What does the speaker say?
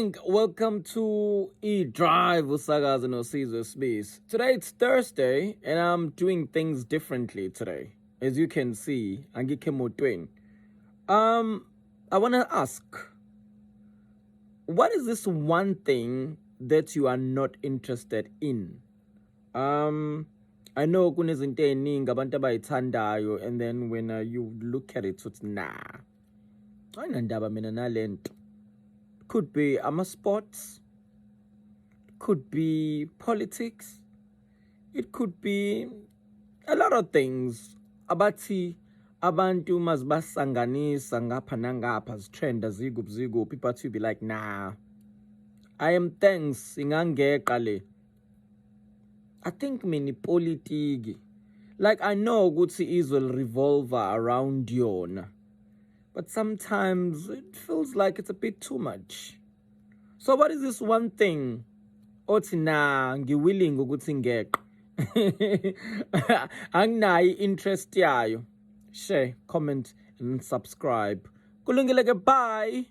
morning. Welcome to E-Drive Usagazi no Caesar Space. Today it's Thursday and I'm doing things differently today. As you can see, Angike Motwen. I want to ask, what is this one thing that you are not interested in? I know kunezinto eziningi abantu abayithandayo and then when you look at it it's nah. Ayinandaba mina nalento. Could be sports, could be politics, it could be a lot of things. Abathi abantu mazibasanganisa ngapha nangapha zitrenda ziguphi people to be like nah. I am thanks ingangeqa le. I think mini politiki. Like I know ukuthi izwe revolve around yona. But sometimes it feels like it's a bit too much. So what is this one thing? Othi na ngiwilling ukuthi ngeqe. Anginayo interest yayo. Share, comment and subscribe. Kulungile ke bye.